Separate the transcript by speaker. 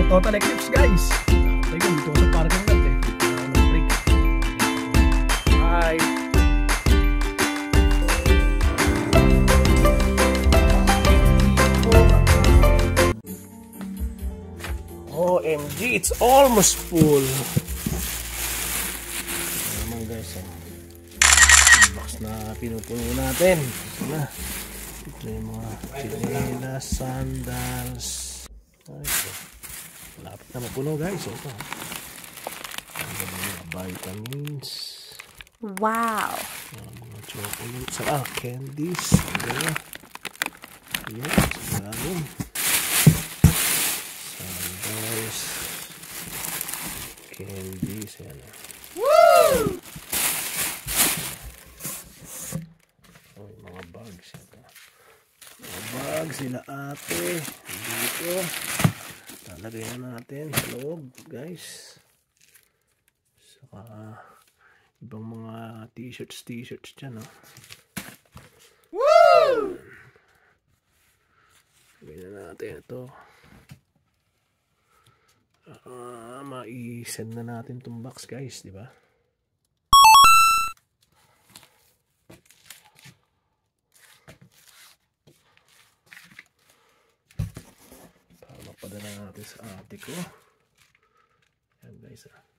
Speaker 1: Total Eclipse guys. Teka, dito ko sa parking lot eh. Break. Bye. OMG, it's almost full. Naman guys, box na pinupuno natin. Ito na. Ito yung mga chinelas, sandals. Ito. Malapit na mapuno guys. Ito. Mga vitamins.
Speaker 2: Wow.
Speaker 1: Mga chocolates. Candies. Ito. Yan. Salamin. Sandals. Candies. Yan. Woo! Oh, mga bags. Ito. Mga bags sila ate. Dito. Lalagay na natin sa loob guys. Saka ibang mga t-shirts dyan oh. Woo! Lagay na natin ito. Ma-send na natin itong box guys, di ba? Para mapadala natin sa ate ko. Yan guys ah.